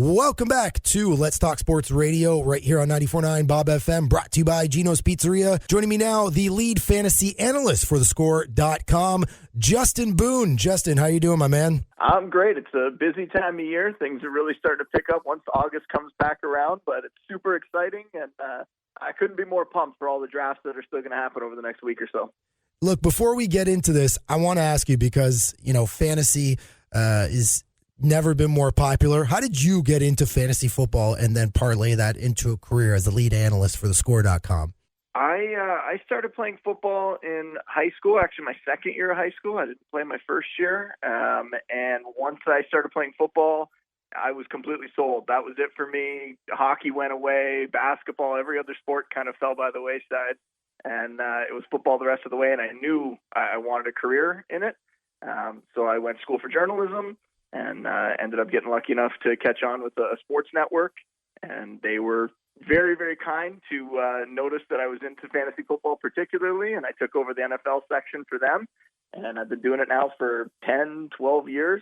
Welcome back to Let's Talk Sports Radio right here on 94.9 Bob FM, brought to you by Gino's Pizzeria. Joining me now, the lead fantasy analyst for thescore.com, Justin Boone. Justin, how you doing, my man? I'm great. It's a busy time of year. Things are really starting to pick up once August comes back around, but it's super exciting, and I couldn't be more pumped for all the drafts that are still going to happen over the next week or so. Look, before we get into this, I want to ask you because, fantasy is never been more popular. How did you get into fantasy football and then parlay that into a career as the lead analyst for thescore.com? I started playing football in high school, actually my second year of high school. I didn't play my first year. And once I started playing football, I was completely sold. That was it for me. Hockey went away, basketball, every other sport kind of fell by the wayside. And it was football the rest of the way, and I knew I wanted a career in it. So I went to school for journalism and ended up getting lucky enough to catch on with a sports network. And they were very, very kind to notice that I was into fantasy football particularly, and I took over the NFL section for them. And I've been doing it now for 10, 12 years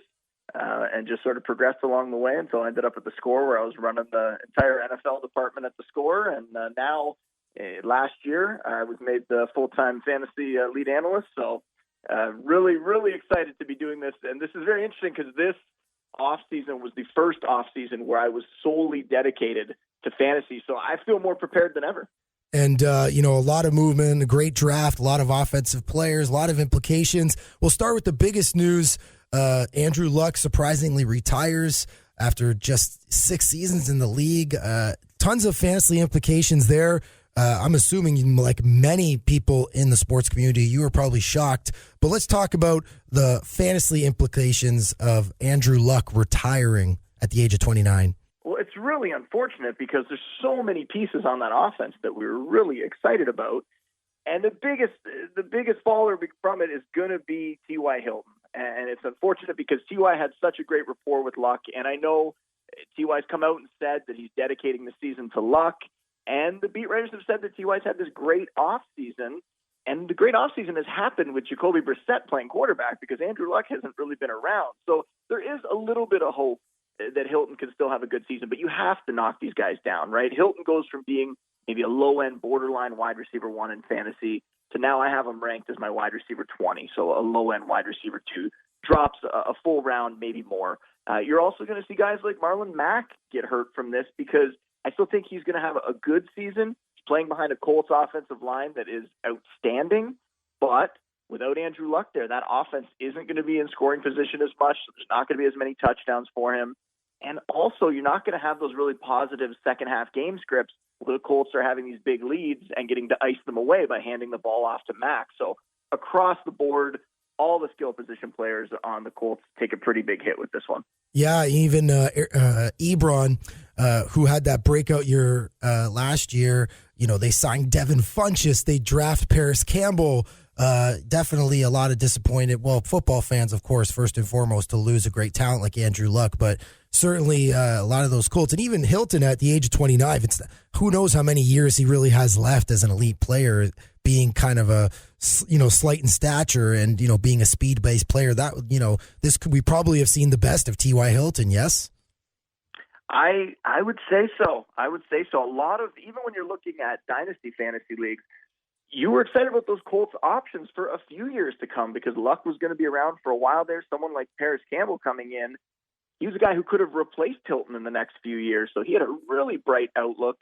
and just sort of progressed along the way until I ended up at the Score, where I was running the entire NFL department at the Score. And now, last year, I was made the full-time fantasy lead analyst. So really, really excited to be doing this. And this is very interesting because this offseason was the first offseason where I was solely dedicated to fantasy. So I feel more prepared than ever. And, a lot of movement, a great draft, a lot of offensive players, a lot of implications. We'll start with the biggest news. Andrew Luck surprisingly retires after just 6 seasons in the league. Tons of fantasy implications there. I'm assuming, like many people in the sports community, you were probably shocked. But let's talk about the fantasy implications of Andrew Luck retiring at the age of 29. Well, it's really unfortunate because there's so many pieces on that offense that we were really excited about. And the biggest faller from it is going to be T.Y. Hilton. And it's unfortunate because T.Y. had such a great rapport with Luck. And I know T.Y.'s come out and said that he's dedicating the season to Luck. And the beat writers have said that T.Y.'s had this great offseason. And the great offseason has happened with Jacoby Brissett playing quarterback because Andrew Luck hasn't really been around. So there is a little bit of hope that Hilton can still have a good season. But you have to knock these guys down, right? Hilton goes from being maybe a low-end borderline wide receiver 1 in fantasy to now I have him ranked as my wide receiver 20, so a low-end wide receiver 2. Drops a full round, maybe more. You're also going to see guys like Marlon Mack get hurt from this because I still think he's going to have a good season. He's playing behind a Colts offensive line that is outstanding, but without Andrew Luck there, that offense isn't going to be in scoring position as much. So there's not going to be as many touchdowns for him. And also, you're not going to have those really positive second-half game scripts where the Colts are having these big leads and getting to ice them away by handing the ball off to Mack. So across the board, all the skill position players on the Colts take a pretty big hit with this one. Yeah, even Ebron, who had that breakout year last year, they signed Devin Funchess, they draft Paris Campbell. Definitely a lot of disappointed, football fans, of course, first and foremost, to lose a great talent like Andrew Luck, but certainly a lot of those Colts, and even Hilton at the age of 29, who knows how many years he really has left as an elite player, being kind of a, slight in stature and, being a speed-based player. That, we probably have seen the best of T.Y. Hilton, yes? I would say so. A lot of, even when you're looking at dynasty fantasy leagues, you were excited about those Colts options for a few years to come because Luck was going to be around for a while there. Someone like Paris Campbell coming in, he was a guy who could have replaced Hilton in the next few years. So he had a really bright outlook.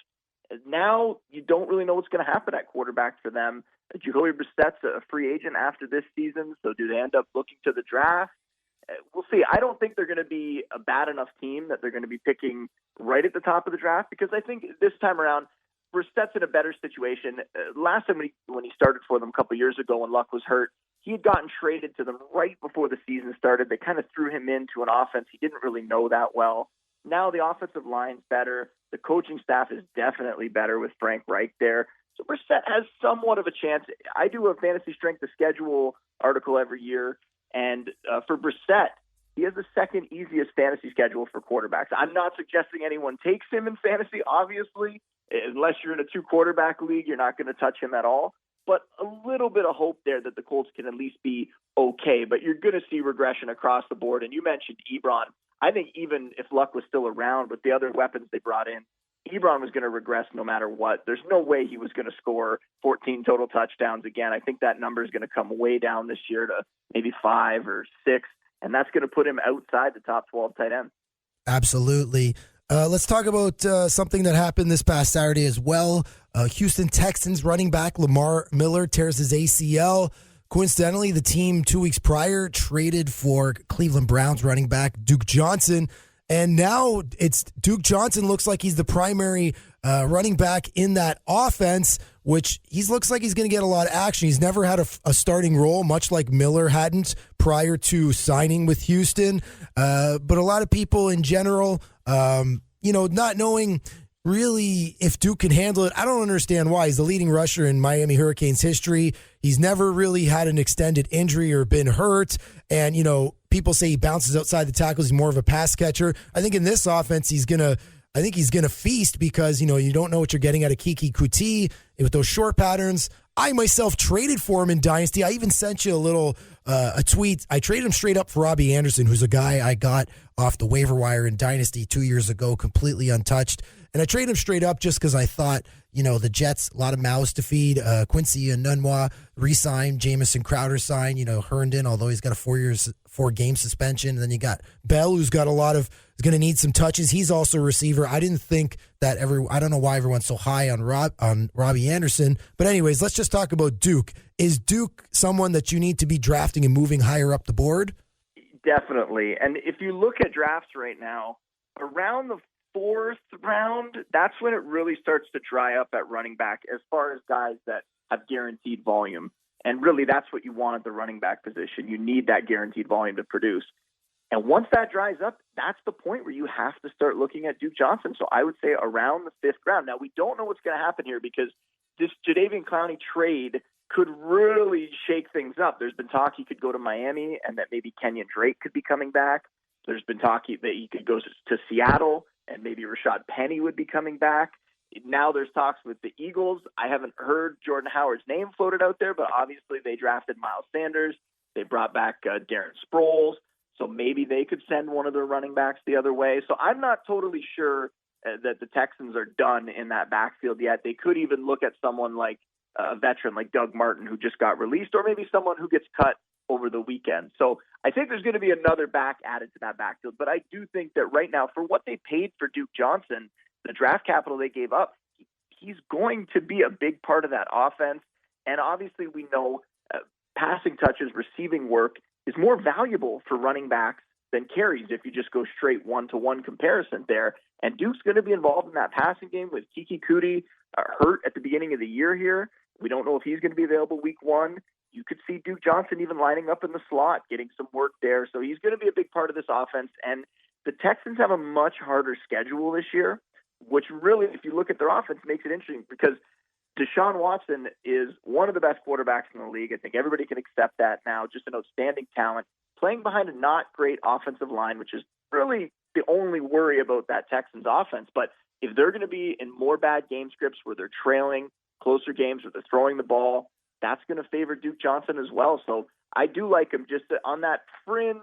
Now you don't really know what's going to happen at quarterback for them. Jacoby Brissett's a free agent after this season. So do they end up looking to the draft? We'll see. I don't think they're going to be a bad enough team that they're going to be picking right at the top of the draft because I think this time around, Brissett's in a better situation. Last time when he started for them a couple years ago when Luck was hurt, he had gotten traded to them right before the season started. They kind of threw him into an offense he didn't really know that well. Now the offensive line's better. The coaching staff is definitely better with Frank Reich there. So Brissett has somewhat of a chance. I do a fantasy strength of schedule article every year, and for Brissett, he has the second easiest fantasy schedule for quarterbacks. I'm not suggesting anyone takes him in fantasy, obviously. Unless you're in a 2-quarterback league, you're not going to touch him at all. But a little bit of hope there that the Colts can at least be okay. But you're going to see regression across the board. And you mentioned Ebron. I think even if Luck was still around with the other weapons they brought in, Ebron was going to regress no matter what. There's no way he was going to score 14 total touchdowns again. I think that number is going to come way down this year to maybe 5 or 6, and that's going to put him outside the top 12 tight ends. Absolutely. Let's talk about something that happened this past Saturday as well. Houston Texans running back Lamar Miller tears his ACL. Coincidentally, the team 2 weeks prior traded for Cleveland Browns running back Duke Johnson. And now it's Duke Johnson looks like he's the primary running back in that offense, which looks like he's going to get a lot of action. He's never had a starting role, much like Miller hadn't prior to signing with Houston. But a lot of people in general, not knowing really if Duke can handle it. I don't understand why. He's the leading rusher in Miami Hurricanes history. He's never really had an extended injury or been hurt. And, people say he bounces outside the tackles. He's more of a pass catcher. I think in this offense, he's going to feast because, you don't know what you're getting out of Kiki Kuti with those short patterns. I myself traded for him in Dynasty. I even sent you a tweet. I traded him straight up for Robbie Anderson, who's a guy I got off the waiver wire in Dynasty 2 years ago, completely untouched. And I traded him straight up just because I thought, the Jets, a lot of mouths to feed. Quincy Enunwa re-signed, Jamison Crowder signed, Herndon, although he's got a 4-game suspension. And then you got Bell, who's got is going to need some touches. He's also a receiver. I didn't think that I don't know why everyone's so high on Robbie Anderson. But anyways, let's just talk about Duke. Is Duke someone that you need to be drafting and moving higher up the board? Definitely. And if you look at drafts right now, around the 4th round, that's when it really starts to dry up at running back as far as guys that have guaranteed volume. And really, that's what you want at the running back position. You need that guaranteed volume to produce. And once that dries up, that's the point where you have to start looking at Duke Johnson. So I would say around the 5th round. Now, we don't know what's going to happen here because this Jadeveon Clowney trade could really shake things up. There's been talk he could go to Miami and that maybe Kenyon Drake could be coming back. There's been talk that he could go to Seattle and maybe Rashad Penny would be coming back. Now there's talks with the Eagles. I haven't heard Jordan Howard's name floated out there, but obviously they drafted Miles Sanders. They brought back Darren Sproles. So maybe they could send one of their running backs the other way. So I'm not totally sure that the Texans are done in that backfield yet. They could even look at someone like a veteran like Doug Martin who just got released, or maybe someone who gets cut over the weekend. So I think there's going to be another back added to that backfield. But I do think that right now, for what they paid for Duke Johnson, the draft capital they gave up, he's going to be a big part of that offense. And obviously we know passing touches, receiving work is more valuable for running backs than carries if you just go straight one-to-one comparison there. And Duke's going to be involved in that passing game with Kiki Kuti hurt at the beginning of the year here. We don't know if he's going to be available week 1. You could see Duke Johnson even lining up in the slot, getting some work there. So he's going to be a big part of this offense. And the Texans have a much harder schedule this year, which really, if you look at their offense, makes it interesting because Deshaun Watson is one of the best quarterbacks in the league. I think everybody can accept that now. Just an outstanding talent. Playing behind a not great offensive line, which is really the only worry about that Texans offense. But if they're going to be in more bad game scripts where they're trailing, closer games where they're throwing the ball, that's going to favor Duke Johnson as well. So I do like him just on that fringe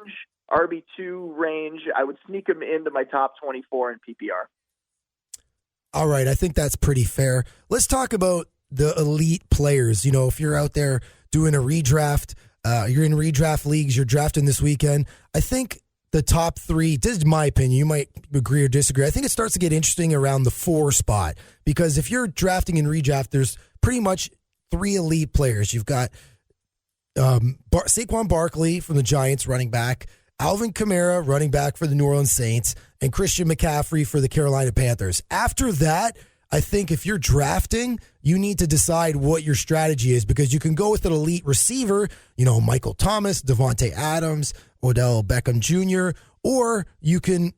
RB2 range. I would sneak him into my top 24 in PPR. All right, I think that's pretty fair. Let's talk about the elite players. If you're out there doing a redraft, you're in redraft leagues, you're drafting this weekend, I think the top 3, this is my opinion, you might agree or disagree, I think it starts to get interesting around the 4 spot because if you're drafting in redraft, there's pretty much 3 elite players. You've got Saquon Barkley from the Giants, running back, Alvin Kamara, running back for the New Orleans Saints, and Christian McCaffrey for the Carolina Panthers. After that, I think if you're drafting, you need to decide what your strategy is because you can go with an elite receiver, Michael Thomas, Devontae Adams, Odell Beckham Jr., or you can,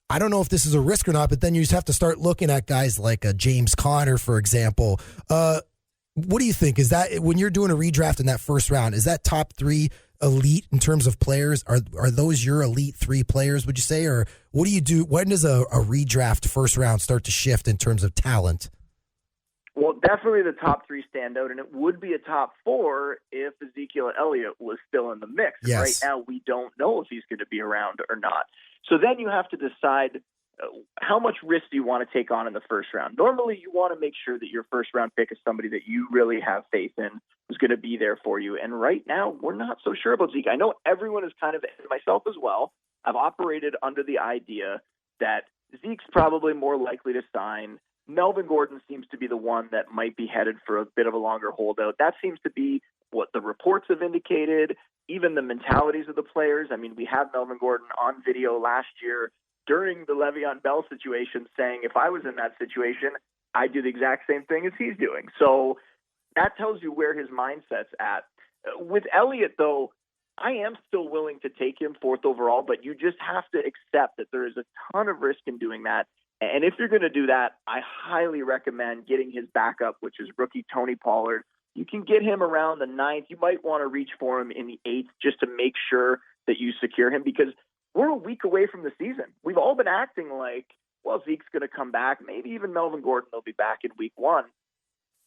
I don't know if this is a risk or not, but then you just have to start looking at guys like James Conner, for example. What do you think? Is that when you're doing a redraft in that first round, is that top 3 elite in terms of players? Are those your elite 3 players, would you say? Or what do you do? When does a redraft first round start to shift in terms of talent? Well, definitely the top 3 stand out, and it would be a top 4 if Ezekiel Elliott was still in the mix. Yes. Right now, we don't know if he's going to be around or not. So then you have to decide how much risk do you want to take on in the first round. Normally, you want to make sure that your first round pick is somebody that you really have faith in, who's going to be there for you. And right now, we're not so sure about Zeke. I know everyone is kind of, myself as well, I've operated under the idea that Zeke's probably more likely to sign. Melvin Gordon seems to be the one that might be headed for a bit of a longer holdout. That seems to be what the reports have indicated, even the mentalities of the players. I mean, we had Melvin Gordon on video last year during the LeVeon Bell situation saying, if I was in that situation, I'd do the exact same thing as he's doing. So that tells you where his mindset's at. With Elliott, though, I am still willing to take him 4th overall, but you just have to accept that there is a ton of risk in doing that. And if you're going to do that, I highly recommend getting his backup, which is rookie Tony Pollard. You can get him around the 9th. You might want to reach for him in the 8th just to make sure that you secure him, because we're a week away from the season. We've all been acting like, well, Zeke's going to come back. Maybe even Melvin Gordon will be back in week 1.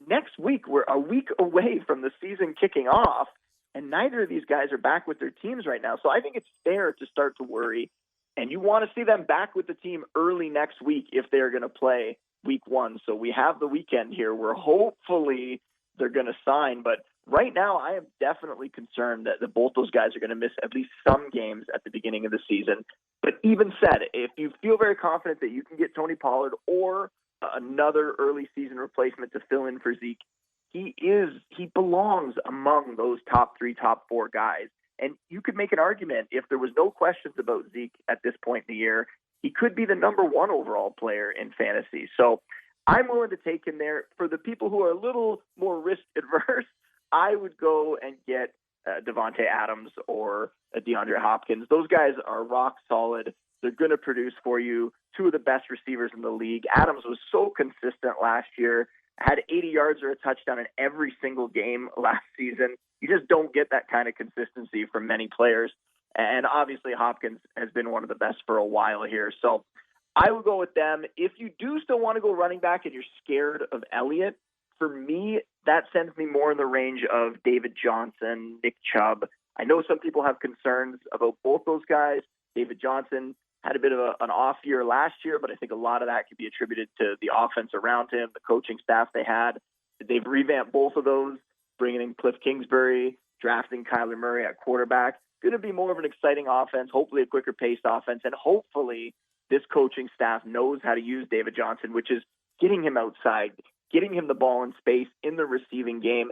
Next week, we're a week away from the season kicking off, and neither of these guys are back with their teams right now. So I think it's fair to start to worry, and you want to see them back with the team early next week if they're going to play week 1. So we have the weekend here where hopefully they're going to sign. But right now, I am definitely concerned that both those guys are going to miss at least some games at the beginning of the season. But even said, if you feel very confident that you can get Tony Pollard or another early season replacement to fill in for Zeke, he belongs among those top 3, top 4 guys. And you could make an argument, if there was no questions about Zeke at this point in the year, he could be the number 1 overall player in fantasy. So I'm willing to take him there. For the people who are a little more risk adverse, I would go and get Devontae Adams or DeAndre Hopkins. Those guys are rock solid. They're going to produce for you. 2 of the best receivers in the league. Adams was so consistent last year, had 80 yards or a touchdown in every single game last season. You just don't get that kind of consistency from many players. And obviously Hopkins has been one of the best for a while here. So I would go with them. If you do still want to go running back and you're scared of Elliott, for me, that sends me more in the range of David Johnson, Nick Chubb. I know some people have concerns about both those guys. David Johnson had a bit of an off year last year, but I think a lot of that could be attributed to the offense around him, the coaching staff they had. They've revamped both of those, bringing in Cliff Kingsbury, drafting Kyler Murray at quarterback. Going to be more of an exciting offense, hopefully a quicker paced offense, and hopefully this coaching staff knows how to use David Johnson, which is getting him outside, getting him the ball in space in the receiving game.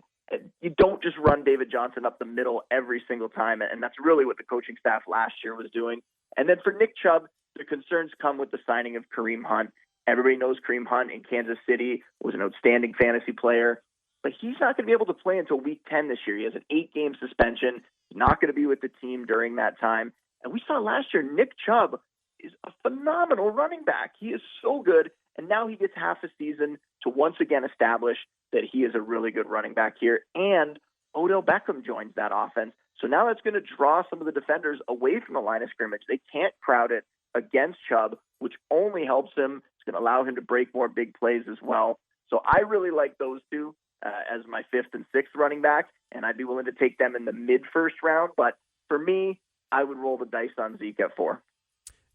You don't just run David Johnson up the middle every single time, and that's really what the coaching staff last year was doing. And then for Nick Chubb, the concerns come with the signing of Kareem Hunt. Everybody knows Kareem Hunt in Kansas City was an outstanding fantasy player, but he's not going to be able to play until week 10 this year. He has an 8-game suspension. He's not going to be with the team during that time. And we saw last year, Nick Chubb is a phenomenal running back. He is so good, and now he gets half a season to once again establish that he is a really good running back here. And Odell Beckham joins that offense. So now that's going to draw some of the defenders away from the line of scrimmage. They can't crowd it against Chubb, which only helps him. It's going to allow him to break more big plays as well. So I really like those 2 as my 5th and 6th running back, and I'd be willing to take them in the mid-first round. But for me, I would roll the dice on Zeke at 4.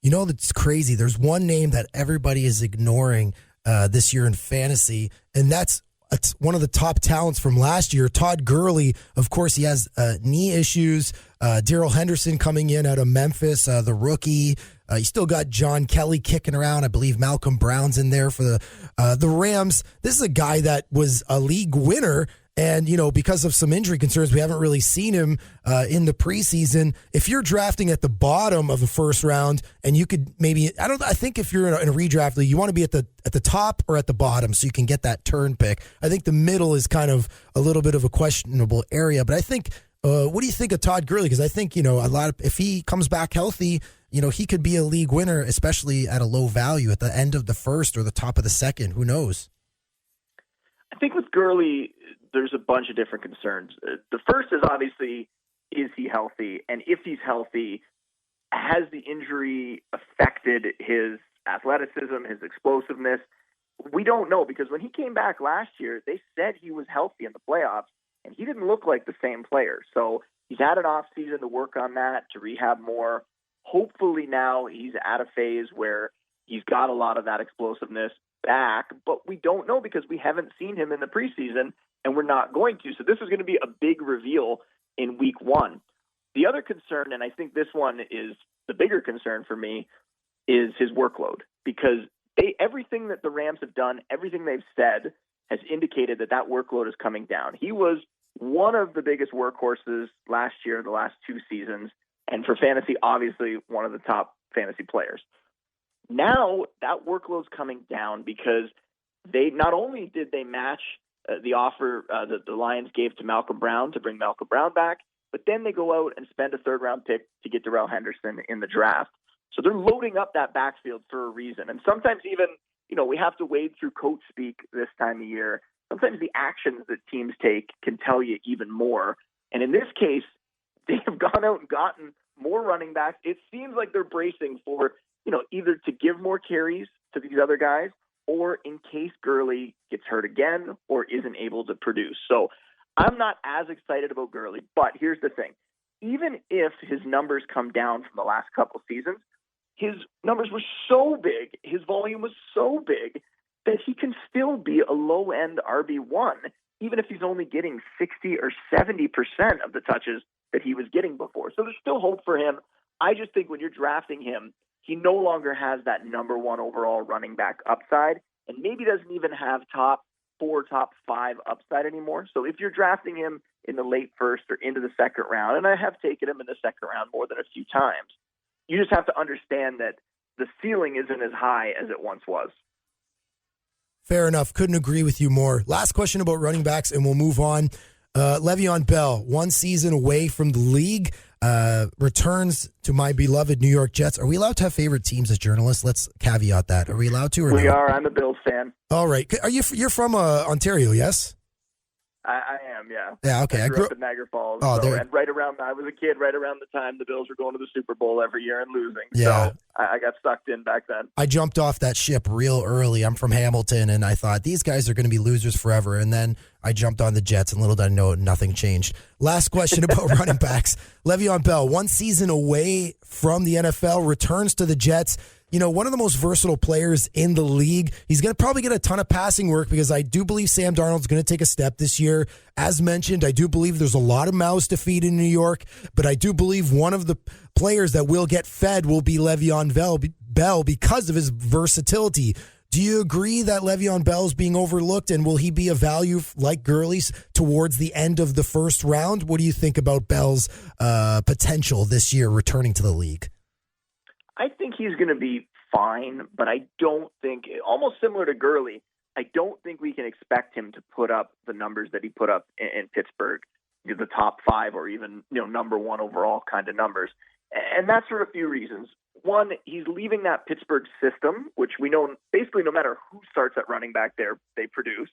You know, that's crazy. There's one name that everybody is ignoring this year in fantasy, and that's one of the top talents from last year, Todd Gurley. Of course, he has knee issues. Darrell Henderson coming in out of Memphis, the rookie. You still got John Kelly kicking around. I believe Malcolm Brown's in there for the Rams. This is a guy that was a league winner. And, you know, because of some injury concerns, we haven't really seen him in the preseason. If you're drafting at the bottom of the first round, and you could maybe, I think if you're in a redraft league, you want to be at the top or at the bottom so you can get that turn pick. I think the middle is kind of a little bit of a questionable area. But I think, what do you think of Todd Gurley? Because I think, you know, if he comes back healthy, you know, he could be a league winner, especially at a low value at the end of the first or the top of the second. Who knows? I think with Gurley, there's a bunch of different concerns. The first is obviously, is he healthy? And if he's healthy, has the injury affected his athleticism, his explosiveness? We don't know, because when he came back last year, they said he was healthy in the playoffs, and he didn't look like the same player. So he's had an off season to work on that, to rehab more. Hopefully now he's at a phase where he's got a lot of that explosiveness back, but we don't know because we haven't seen him in the preseason, and we're not going to. So this is going to be a big reveal in week 1. The other concern, and I think this one is the bigger concern for me, is his workload, because everything that the Rams have done, everything they've said has indicated that workload is coming down. He was one of the biggest workhorses last year, the last 2 seasons, and for fantasy, obviously one of the top fantasy players. Now that workload's coming down because they not only did they match the offer that the Lions gave to Malcolm Brown to bring Malcolm Brown back, but then they go out and spend a 3rd-round pick to get Darrell Henderson in the draft. So they're loading up that backfield for a reason. And sometimes even, we have to wade through coach speak this time of year. Sometimes the actions that teams take can tell you even more. And in this case, they have gone out and gotten more running backs. It seems like they're bracing for, either to give more carries to these other guys or in case Gurley gets hurt again or isn't able to produce. So I'm not as excited about Gurley, but here's the thing. Even if his numbers come down from the last couple seasons, his numbers were so big, his volume was so big that he can still be a low-end RB1, even if he's only getting 60 or 70% of the touches that he was getting before. So there's still hope for him. I just think when you're drafting him, he no longer has that number 1 overall running back upside, and maybe doesn't even have top 4, top 5 upside anymore. So if you're drafting him in the late 1st or into the 2nd round, and I have taken him in the 2nd round more than a few times, you just have to understand that the ceiling isn't as high as it once was. Fair enough. Couldn't agree with you more. Last question about running backs, and we'll move on. LeVeon Bell, 1 season away from the league, returns to my beloved New York Jets. Are we allowed to have favorite teams as journalists? Let's caveat that. Are we allowed to? Or we no? are. I'm a Bills fan. All right. You're from Ontario, yes? I am, yeah. Yeah, okay. I grew up in Niagara Falls. Oh, and I was a kid right around the time the Bills were going to the Super Bowl every year and losing. Yeah. So I got sucked in back then. I jumped off that ship real early. I'm from Hamilton, and I thought these guys are going to be losers forever. And then I jumped on the Jets, and little did I know, nothing changed. Last question about running backs. LeVeon Bell, 1 season away from the NFL, returns to the Jets. One of the most versatile players in the league. He's going to probably get a ton of passing work because I do believe Sam Darnold's going to take a step this year. As mentioned, I do believe there's a lot of mouths to feed in New York, but I do believe one of the players that will get fed will be LeVeon Bell because of his versatility. Do you agree that LeVeon Bell's being overlooked, and will he be a value like Gurley's towards the end of the 1st round? What do you think about Bell's potential this year returning to the league? I think he's going to be fine, but I don't think, almost similar to Gurley, I don't think we can expect him to put up the numbers that he put up in Pittsburgh, the top 5 or even number 1 overall kind of numbers. And that's for a few reasons. One, he's leaving that Pittsburgh system, which we know basically no matter who starts at running back there, they produce.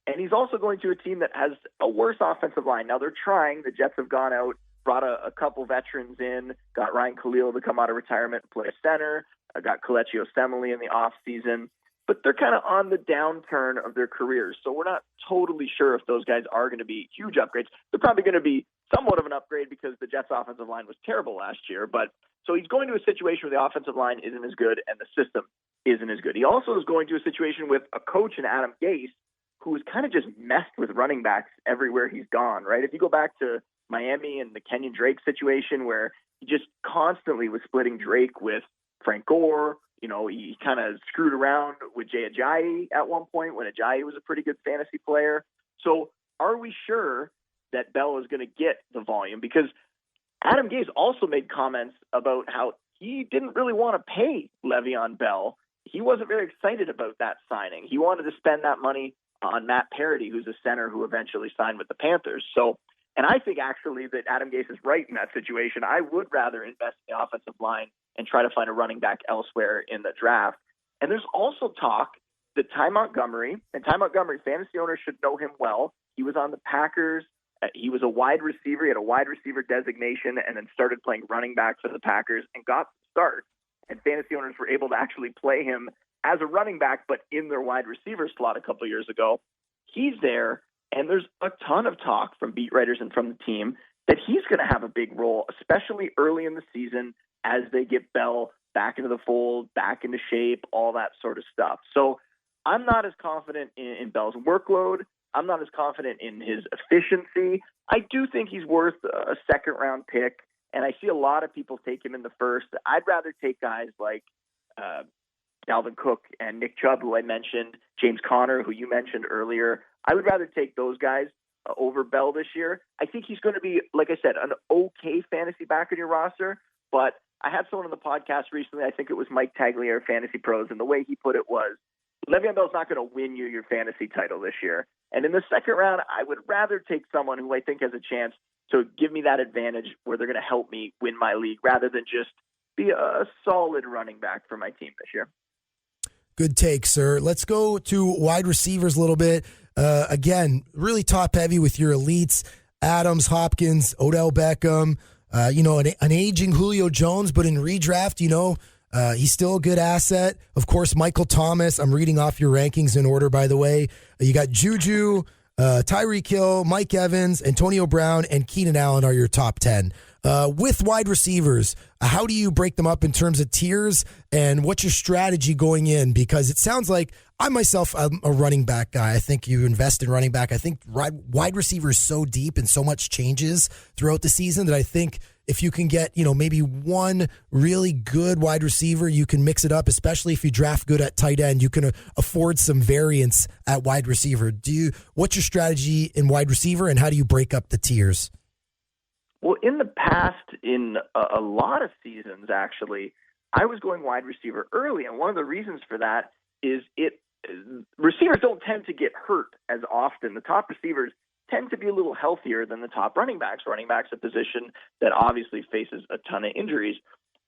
And he's also going to a team that has a worse offensive line. Now they're trying. The Jets have gone out, brought a couple veterans in, got Ryan Khalil to come out of retirement and play center, got Kelechi Osemele in the offseason. But they're kind of on the downturn of their careers, so we're not totally sure if those guys are going to be huge upgrades. They're probably going to be somewhat of an upgrade because the Jets' offensive line was terrible last year. But so he's going to a situation where the offensive line isn't as good and the system isn't as good. He also is going to a situation with a coach in Adam Gase who has kind of just messed with running backs everywhere he's gone, right? If you go back to Miami and the Kenyon Drake situation where he just constantly was splitting Drake with Frank Gore. He kind of screwed around with Jay Ajayi at one point when Ajayi was a pretty good fantasy player. So are we sure that Bell is going to get the volume? Because Adam Gase also made comments about how he didn't really want to pay LeVeon Bell. He wasn't very excited about that signing. He wanted to spend that money on Matt Parody, who's a center who eventually signed with the Panthers. And I think actually that Adam Gase is right in that situation. I would rather invest in the offensive line and try to find a running back elsewhere in the draft. And there's also talk that Ty Montgomery, fantasy owners should know him well. He was on the Packers. He was a wide receiver. He had a wide receiver designation and then started playing running back for the Packers and got the start. And fantasy owners were able to actually play him as a running back, but in their wide receiver slot a couple years ago. He's there. And there's a ton of talk from beat writers and from the team that he's going to have a big role, especially early in the season as they get Bell back into the fold, back into shape, all that sort of stuff. So I'm not as confident in Bell's workload. I'm not as confident in his efficiency. I do think he's worth a second-round pick, and I see a lot of people take him in the first. I'd rather take guys like Dalvin Cook and Nick Chubb, who I mentioned, James Conner, who you mentioned earlier. I would rather take those guys over Bell this year. I think he's going to be, like I said, an okay fantasy back on your roster, but I had someone on the podcast recently, I think it was Mike Tagliere, Fantasy Pros, and the way he put it was, LeVeon Bell's not going to win you your fantasy title this year. And in the second round, I would rather take someone who I think has a chance to give me that advantage where they're going to help me win my league rather than just be a solid running back for my team this year. Good take, sir. Let's go to wide receivers a little bit. Again, really top heavy with your elites, Adams, Hopkins, Odell Beckham, an aging Julio Jones, but in redraft, he's still a good asset. Of course, Michael Thomas. I'm reading off your rankings in order, by the way. You got Juju, Tyreek Hill, Mike Evans, Antonio Brown, and Keenan Allen are your top 10. With wide receivers, how do you break them up in terms of tiers, and what's your strategy going in? Because it sounds like I myself, I'm a running back guy. I think you invest in running back. I think wide receiver is so deep and so much changes throughout the season that I think if you can get, maybe one really good wide receiver, you can mix it up, especially if you draft good at tight end. You can afford some variance at wide receiver. What's your strategy in wide receiver, and how do you break up the tiers? Well, in the past, in a lot of seasons, actually, I was going wide receiver early, and one of the reasons for that is receivers don't tend to get hurt as often. The top receivers tend to be a little healthier than the top running backs. Running backs, a position that obviously faces a ton of injuries.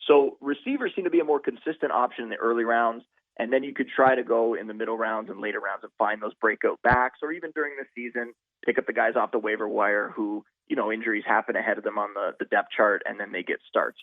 So receivers seem to be a more consistent option in the early rounds, and then you could try to go in the middle rounds and later rounds and find those breakout backs, or even during the season, pick up the guys off the waiver wire who, injuries happen ahead of them on the depth chart, and then they get starts.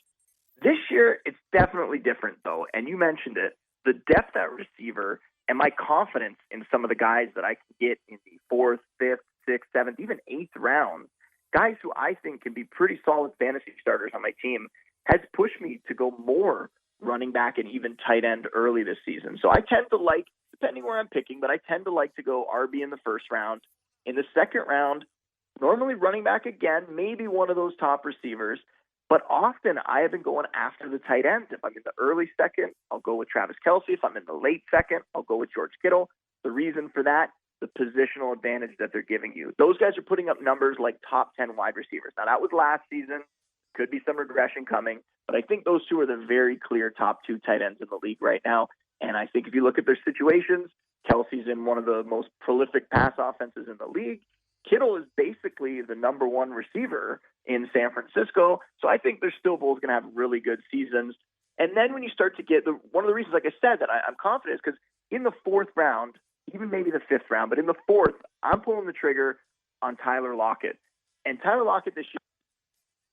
This year, it's definitely different, though, and you mentioned it. The depth at receiver and my confidence in some of the guys that I can get in the 4th, 5th, 6th, 7th, even 8th round, guys who I think can be pretty solid fantasy starters on my team, has pushed me to go more running back and even tight end early this season. So I tend to like, depending where I'm picking, but I tend to like to go RB in the first round. In the second round, normally running back again, maybe one of those top receivers, but often I have been going after the tight end. If I'm in the early second, I'll go with Travis Kelce. If I'm in the late second, I'll go with George Kittle. The reason for that, the positional advantage that they're giving you. Those guys are putting up numbers like top 10 wide receivers. Now, that was last season. Could be some regression coming, but I think those two are the very clear top 2 tight ends in the league right now. And I think if you look at their situations, Kelce's in one of the most prolific pass offenses in the league. Kittle is basically the number 1 receiver in San Francisco. So I think they're still both going to have really good seasons. And then when you start to get one of the reasons, like I said, that I'm confident is because in the 4th round, even maybe the 5th round, but in the 4th, I'm pulling the trigger on Tyler Lockett. And Tyler Lockett this year,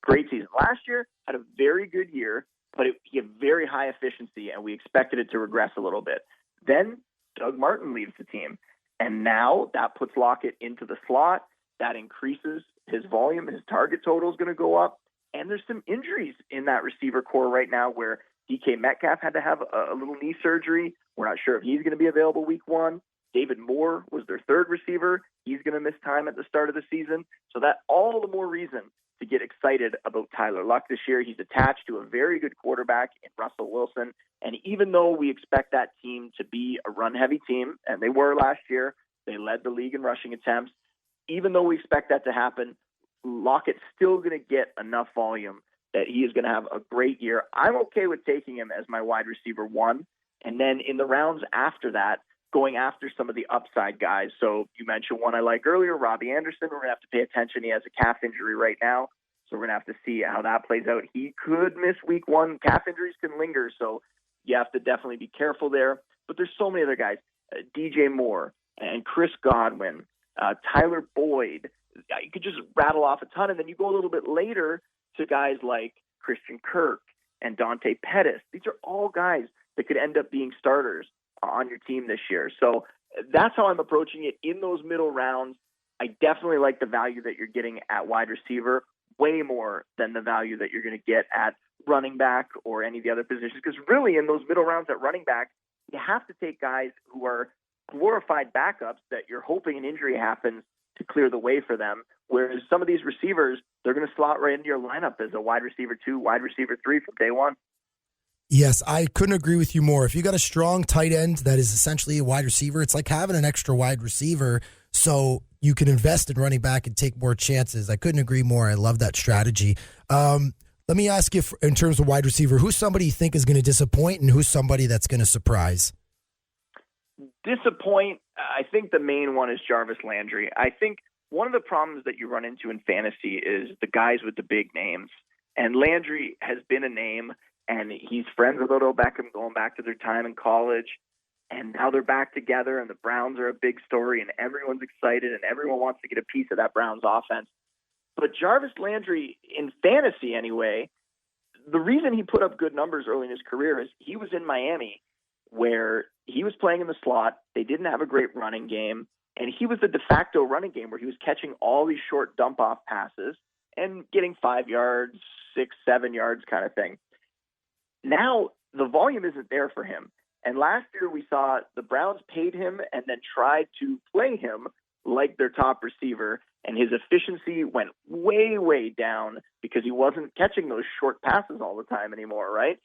great season. Last year had a very good year, but he had very high efficiency, and we expected it to regress a little bit. Then Doug Martin leaves the team, and now that puts Lockett into the slot. That increases his volume. His target total is going to go up, and there's some injuries in that receiver core right now where DK Metcalf had to have a little knee surgery. We're not sure if he's going to be available week 1. David Moore was their 3rd receiver. He's going to miss time at the start of the season. So that all the more reason to get excited about Tyler Luck this year. He's attached to a very good quarterback in Russell Wilson. And even though we expect that team to be a run-heavy team, and they were last year, they led the league in rushing attempts. Even though we expect that to happen, Lockett's still going to get enough volume that he is going to have a great year. I'm okay with taking him as my wide receiver 1. And then in the rounds after that, going after some of the upside guys. So you mentioned one I like earlier, Robbie Anderson. We're going to have to pay attention. He has a calf injury right now, so we're going to have to see how that plays out. He could miss week 1. Calf injuries can linger, so you have to definitely be careful there. But there's so many other guys, DJ Moore and Chris Godwin, Tyler Boyd. You could just rattle off a ton, and then you go a little bit later to guys like Christian Kirk and Dante Pettis. These are all guys that could end up being starters on your team this year. So that's how I'm approaching it in those middle rounds. I definitely like the value that you're getting at wide receiver way more than the value that you're going to get at running back or any of the other positions, because really in those middle rounds at running back, you have to take guys who are glorified backups that you're hoping an injury happens to clear the way for them. Whereas some of these receivers, they're going to slot right into your lineup as a wide receiver 2, wide receiver 3 from day one. Yes, I couldn't agree with you more. If you got a strong tight end that is essentially a wide receiver, it's like having an extra wide receiver so you can invest in running back and take more chances. I couldn't agree more. I love that strategy. Let me ask you, in terms of wide receiver, who's somebody you think is going to disappoint and who's somebody that's going to surprise? Disappoint, I think the main one is Jarvis Landry. I think one of the problems that you run into in fantasy is the guys with the big names. And Landry has been a name, and he's friends with Odell Beckham going back to their time in college. And now they're back together, and the Browns are a big story, and everyone's excited, and everyone wants to get a piece of that Browns offense. But Jarvis Landry, in fantasy anyway, the reason he put up good numbers early in his career is he was in Miami, where he was playing in the slot. They didn't have a great running game, and he was the de facto running game where he was catching all these short dump-off passes and getting 5 yards, 6, 7 yards kind of thing. Now, the volume isn't there for him. And last year we saw the Browns paid him and then tried to play him like their top receiver, and his efficiency went way, way down because he wasn't catching those short passes all the time anymore, right?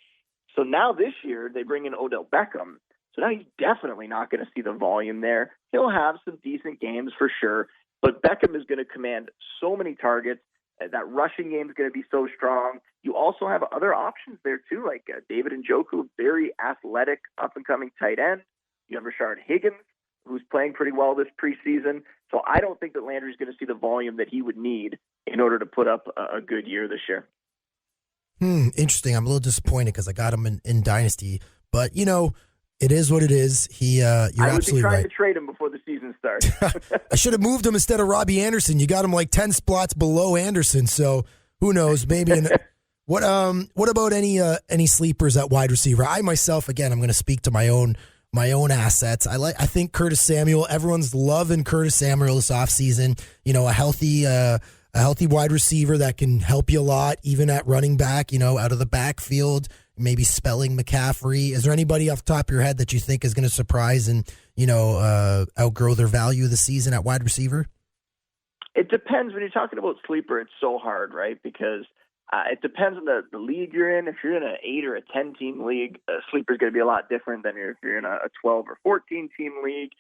So now this year they bring in Odell Beckham. So now he's definitely not going to see the volume there. He'll have some decent games for sure, but Beckham is going to command so many targets. That rushing game is going to be so strong. You also have other options there too, like David Njoku, very athletic, up-and-coming tight end. You have Rashard Higgins, who's playing pretty well this preseason. So I don't think that Landry's going to see the volume that he would need in order to put up a good year this year. Interesting. I'm a little disappointed because I got him in Dynasty, but it is what it is. You're absolutely right. I would be trying to trade him before the season starts. I should have moved him instead of Robbie Anderson. You got him like 10 spots below Anderson, so who knows? Maybe. What about any sleepers at wide receiver? I myself, again, I'm going to speak to my own assets. I think Curtis Samuel. Everyone's loving Curtis Samuel this offseason. A healthy wide receiver that can help you a lot, even at running back. Out of the backfield. Maybe spelling McCaffrey. Is there anybody off the top of your head that you think is going to surprise and, outgrow their value this season at wide receiver? It depends. When you're talking about sleeper, it's so hard, right? Because it depends on the league you're in. If you're in an 8 or a 10-team league, a sleeper is going to be a lot different than if you're in a 12 or 14-team league.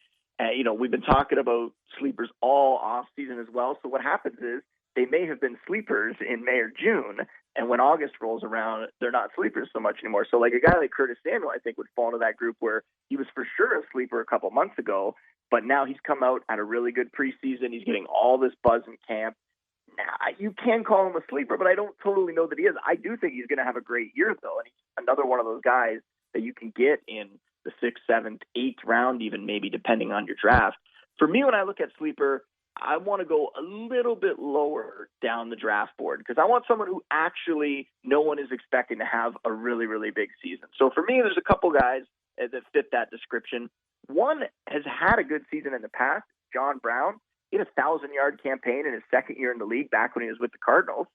We've been talking about sleepers all off season as well. So what happens is they may have been sleepers in May or June, and when August rolls around, they're not sleepers so much anymore. So like a guy like Curtis Samuel, I think, would fall into that group where he was for sure a sleeper a couple months ago, but now he's come out at a really good preseason. He's getting all this buzz in camp. Now, you can call him a sleeper, but I don't totally know that he is. I do think he's going to have a great year, though, and he's another one of those guys that you can get in the 6th, 7th, 8th round, even maybe depending on your draft. For me, when I look at sleeper, I want to go a little bit lower down the draft board because I want someone who actually no one is expecting to have a really, really big season. So for me, there's a couple guys that fit that description. One has had a good season in the past, John Brown. He had a 1,000-yard campaign in his second year in the league back when he was with the Cardinals,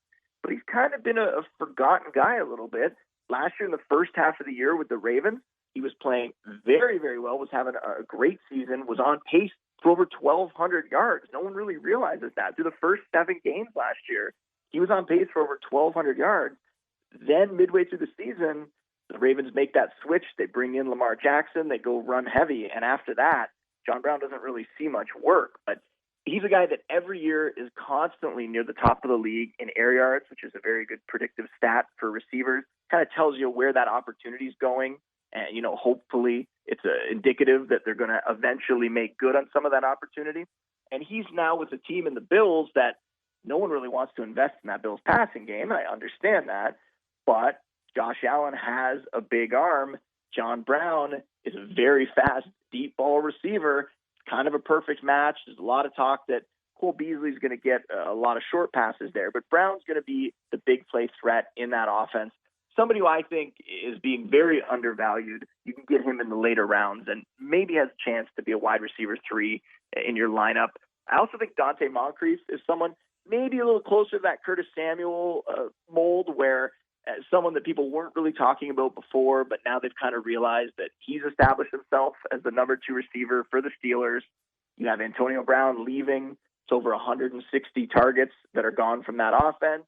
but he's kind of been a forgotten guy a little bit. Last year in the first half of the year with the Ravens, he was playing very, very well, was having a great season, was on pace for over 1,200 yards. No one really realizes that. Through the first 7 games last year, he was on pace for over 1,200 yards. Then midway through the season, the Ravens make that switch. They bring in Lamar Jackson. They go run heavy. And after that, John Brown doesn't really see much work. But he's a guy that every year is constantly near the top of the league in air yards, which is a very good predictive stat for receivers. Kind of tells you where that opportunity is going. And, hopefully it's indicative that they're going to eventually make good on some of that opportunity. And he's now with a team in the Bills that no one really wants to invest in that Bills passing game. I understand that. But Josh Allen has a big arm. John Brown is a very fast, deep ball receiver. Kind of a perfect match. There's a lot of talk that Cole Beasley's going to get a lot of short passes there, but Brown's going to be the big play threat in that offense. Somebody who I think is being very undervalued. You can get him in the later rounds and maybe has a chance to be a wide receiver 3 in your lineup. I also think Dante Moncrief is someone maybe a little closer to that Curtis Samuel mold where as someone that people weren't really talking about before, but now they've kind of realized that he's established himself as the number 2 receiver for the Steelers. You have Antonio Brown leaving. It's over 160 targets that are gone from that offense.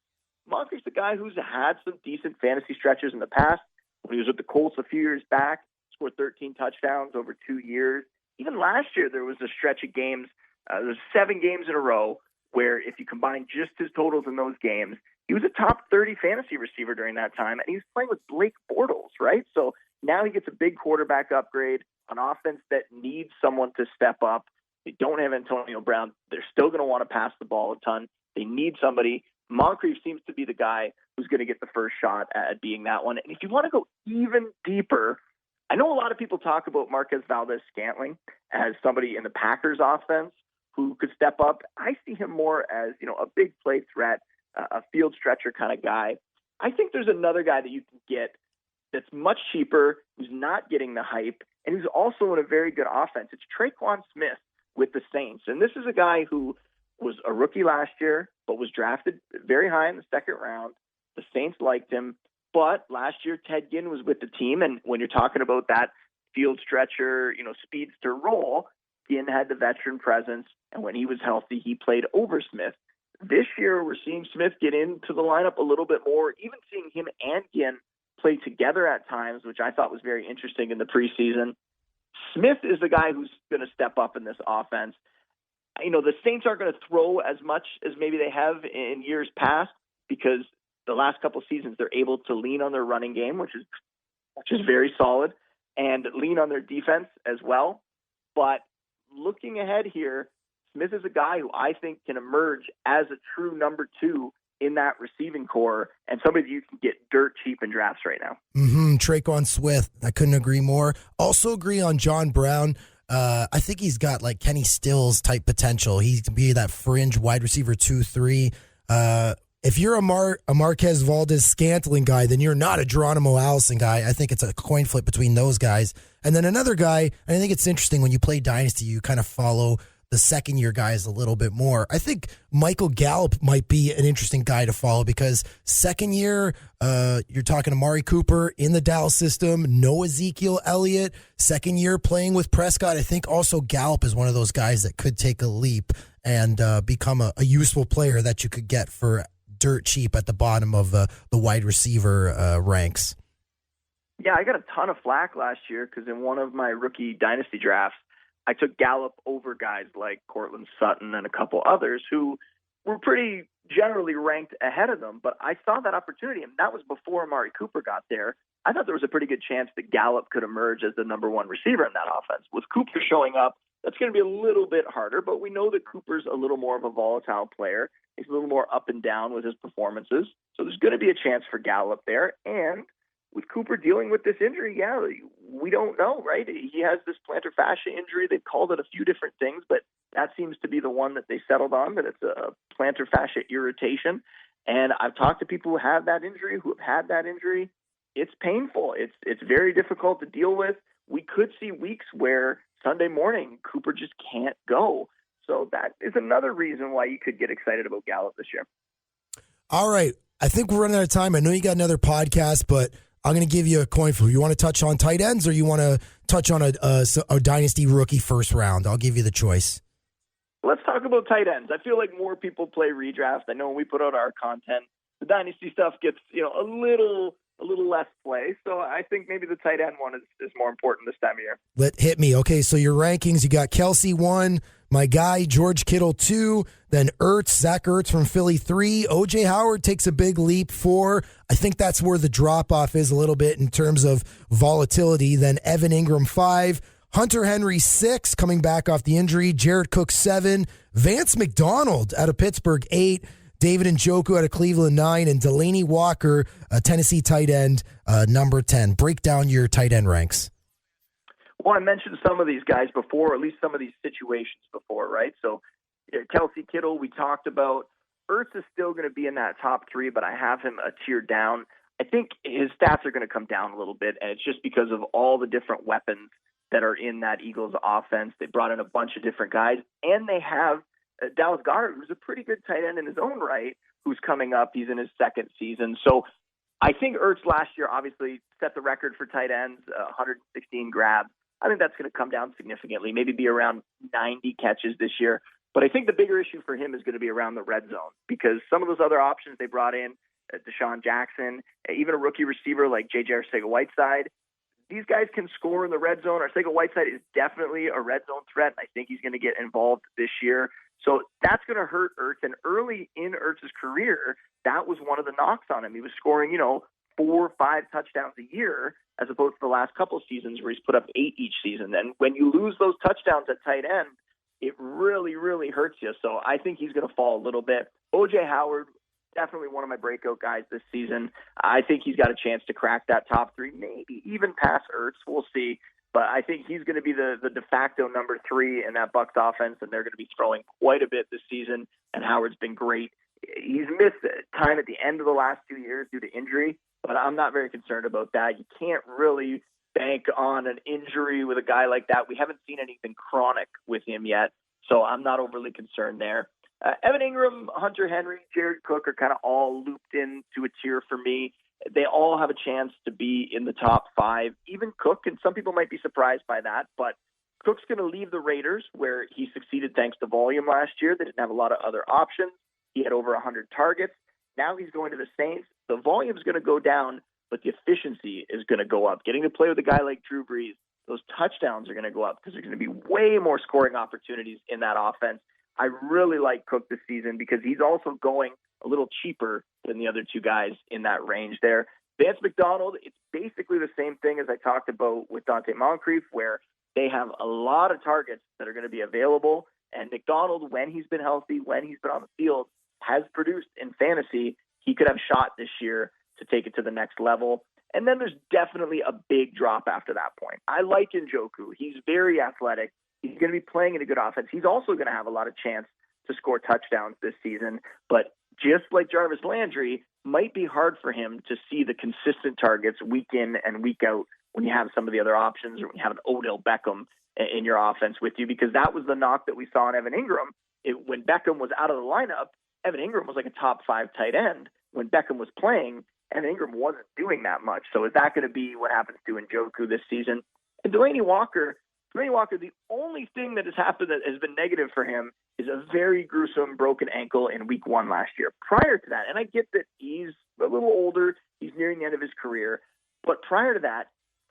Moncrief's a guy who's had some decent fantasy stretches in the past. When he was with the Colts a few years back, scored 13 touchdowns over 2 years. Even last year, there was a stretch of games. There was 7 games in a row where if you combine just his totals in those games, he was a top 30 fantasy receiver during that time, and he was playing with Blake Bortles, right? So now he gets a big quarterback upgrade, an offense that needs someone to step up. They don't have Antonio Brown. They're still going to want to pass the ball a ton. They need somebody. Moncrief seems to be the guy who's going to get the first shot at being that one. And if you want to go even deeper, I know a lot of people talk about Marquez Valdez-Scantling as somebody in the Packers offense who could step up. I see him more as, a big play threat, a field stretcher kind of guy. I think there's another guy that you can get that's much cheaper, who's not getting the hype, and who's also in a very good offense. It's Traquan Smith with the Saints. And this is a guy who was a rookie last year, but was drafted very high in the second round. The Saints liked him. But last year, Ted Ginn was with the team. And when you're talking about that field stretcher, speedster role, Ginn had the veteran presence. And when he was healthy, he played over Smith. This year, we're seeing Smith get into the lineup a little bit more, even seeing him and Ginn play together at times, which I thought was very interesting in the preseason. Smith is the guy who's going to step up in this offense. The Saints aren't going to throw as much as maybe they have in years past because the last couple of seasons they're able to lean on their running game, which is very solid, and lean on their defense as well. But looking ahead here, Smith is a guy who I think can emerge as a true number 2 in that receiving core and somebody that you can get dirt cheap in drafts right now. Traquan Smith, I couldn't agree more. Also agree on John Brown. I think he's got like Kenny Stills type potential. He can be that fringe wide receiver 2-3. If you're a Marquez Valdez-Scantling guy, then you're not a Geronimo Allison guy. I think it's a coin flip between those guys. And then another guy, and I think it's interesting when you play Dynasty, you kind of follow the second-year guys a little bit more. I think Michael Gallup might be an interesting guy to follow because second year, you're talking Amari Cooper in the Dallas system, no Ezekiel Elliott, second year playing with Prescott. I think also Gallup is one of those guys that could take a leap and become a useful player that you could get for dirt cheap at the bottom of the wide receiver ranks. Yeah, I got a ton of flack last year because in one of my rookie Dynasty drafts, I took Gallup over guys like Cortland Sutton and a couple others who were pretty generally ranked ahead of them. But I saw that opportunity, and that was before Amari Cooper got there. I thought there was a pretty good chance that Gallup could emerge as the number 1 receiver in that offense. With Cooper showing up, that's going to be a little bit harder, but we know that Cooper's a little more of a volatile player. He's a little more up and down with his performances. So there's going to be a chance for Gallup there. And with Cooper dealing with this injury, yeah, we don't know, right? He has this plantar fascia injury. They've called it a few different things, but that seems to be the one that they settled on, that it's a plantar fascia irritation. And I've talked to people who have that injury, who have had that injury. It's painful. It's very difficult to deal with. We could see weeks where Sunday morning Cooper just can't go. So that is another reason why you could get excited about Gallup this year. All right. I think we're running out of time. I know you got another podcast, but I'm going to give you a coin flip. You want to touch on tight ends or you want to touch on a Dynasty rookie first round? I'll give you the choice. Let's talk about tight ends. I feel like more people play redraft. I know when we put out our content, the Dynasty stuff gets a little less play. So I think maybe the tight end one is more important this time of year. Hit me. Okay, so your rankings, you got Kelsey 1, my guy George Kittle 2, then Zach Ertz from Philly 3, O.J. Howard takes a big leap 4. I think that's where the drop-off is a little bit in terms of volatility. Then Evan Ingram 5, Hunter Henry 6, coming back off the injury, Jared Cook 7, Vance McDonald out of Pittsburgh 8, David Njoku out of Cleveland 9, and Delaney Walker, a Tennessee tight end, number 10. Break down your tight end ranks. Well, I mentioned some of these guys before, or at least some of these situations before, right? So Kelsey Kittle, we talked about. Ertz is still going to be in that top 3, but I have him a tier down. I think his stats are going to come down a little bit, and it's just because of all the different weapons that are in that Eagles offense. They brought in a bunch of different guys, and they have Dallas Goedert, who's a pretty good tight end in his own right, who's coming up. He's in his second season. So I think Ertz last year obviously set the record for tight ends, 116 grabs. I think that's going to come down significantly, maybe be around 90 catches this year. But I think the bigger issue for him is going to be around the red zone, because some of those other options they brought in, Deshaun Jackson, even a rookie receiver like J.J. Arcega-Whiteside, these guys can score in the red zone. Arcega-Whiteside is definitely a red zone threat, and I think he's going to get involved this year. So that's going to hurt Ertz. And early in Ertz's career, that was one of the knocks on him. He was scoring, 4 or 5 touchdowns a year, as opposed to the last couple of seasons where he's put up 8 each season. And when you lose those touchdowns at tight end, it really, really hurts you. So I think he's going to fall a little bit. O.J. Howard, definitely one of my breakout guys this season. I think he's got a chance to crack that top 3, maybe even pass Ertz. We'll see. But I think he's going to be the de facto number 3 in that Bucs offense, and they're going to be throwing quite a bit this season, and Howard's been great. He's missed time at the end of the last 2 years due to injury, but I'm not very concerned about that. You can't really bank on an injury with a guy like that. We haven't seen anything chronic with him yet, so I'm not overly concerned there. Evan Ingram, Hunter Henry, Jared Cook are kind of all looped into a tier for me. They all have a chance to be in the top 5. Even Cook, and some people might be surprised by that, but Cook's going to leave the Raiders, where he succeeded thanks to volume last year. They didn't have a lot of other options. He had over 100 targets. Now he's going to the Saints. The volume's going to go down, but the efficiency is going to go up. Getting to play with a guy like Drew Brees, those touchdowns are going to go up because there's going to be way more scoring opportunities in that offense. I really like Cook this season because he's also going a little cheaper than the other 2 guys in that range there. Vance McDonald, it's basically the same thing as I talked about with Dante Moncrief, where they have a lot of targets that are going to be available. And McDonald, when he's been healthy, when he's been on the field, has produced in fantasy. He could have a shot this year to take it to the next level. And then there's definitely a big drop after that point. I like Njoku. He's very athletic. He's going to be playing in a good offense. He's also going to have a lot of chance to score touchdowns this season. But just like Jarvis Landry, might be hard for him to see the consistent targets week in and week out when you have some of the other options, or when you have an Odell Beckham in your offense with you, because that was the knock that we saw in Evan Ingram. When Beckham was out of the lineup, Evan Ingram was like a top 5 tight end. When Beckham was playing, Evan Ingram wasn't doing that much. So is that going to be what happens to Njoku this season? And Delanie Walker, the only thing that has happened that has been negative for him is a very gruesome broken ankle in week 1 last year. Prior to that, and I get that he's a little older, he's nearing the end of his career, but prior to that,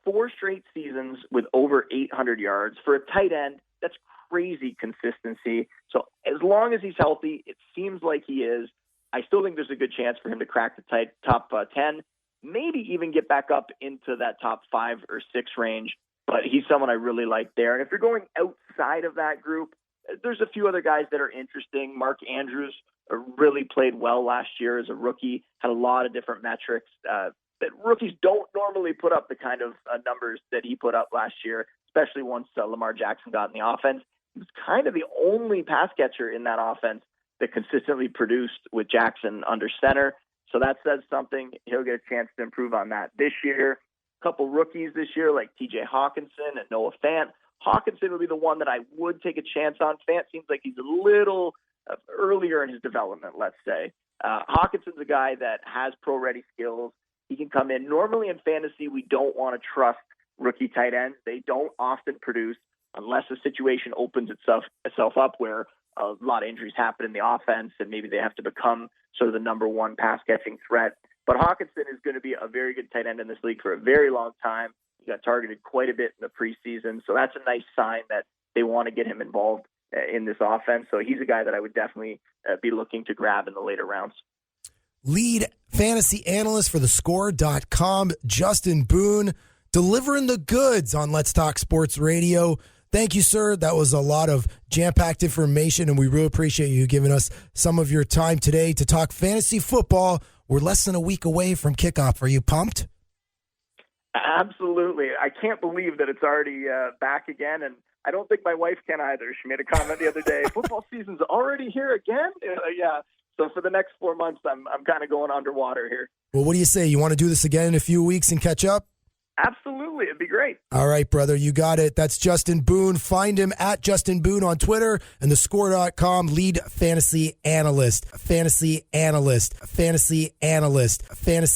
4 straight seasons with over 800 yards. For a tight end, that's crazy consistency. So as long as he's healthy, it seems like he is. I still think there's a good chance for him to crack the top 10, maybe even get back up into that top 5 or 6 range. But he's someone I really like there. And if you're going outside of that group, there's a few other guys that are interesting. Mark Andrews really played well last year as a rookie, had a lot of different metrics that rookies don't normally put up the kind of numbers that he put up last year, especially once Lamar Jackson got in the offense. He was kind of the only pass catcher in that offense that consistently produced with Jackson under center. So that says something. He'll get a chance to improve on that this year. A couple rookies this year like TJ Hawkinson and Noah Fant. Hawkinson would be the one that I would take a chance on. Fant seems like he's a little earlier in his development, let's say. Hawkinson's a guy that has pro-ready skills. He can come in. Normally in fantasy, we don't want to trust rookie tight ends. They don't often produce unless a situation opens itself up where a lot of injuries happen in the offense and maybe they have to become sort of the number 1 pass-catching threat. But Hawkinson is going to be a very good tight end in this league for a very long time. He got targeted quite a bit in the preseason, so that's a nice sign that they want to get him involved in this offense. So he's a guy that I would definitely be looking to grab in the later rounds. Lead fantasy analyst for thescore.com, Justin Boone, delivering the goods on Let's Talk Sports Radio. Thank you, sir. That was a lot of jam-packed information, and we really appreciate you giving us some of your time today to talk fantasy football. We're less than a week away from kickoff. Are you pumped? Absolutely. I can't believe that it's already back again, and I don't think my wife can either. She made a comment the other day, football season's already here again? Yeah. So for the next 4 months, I'm kind of going underwater here. Well, what do you say? You want to do this again in a few weeks and catch up? Absolutely. It'd be great. All right, brother. You got it. That's Justin Boone. Find him at Justin Boone on Twitter and thescore.com lead fantasy analyst. Fantasy analyst. Fantasy analyst. Fantasy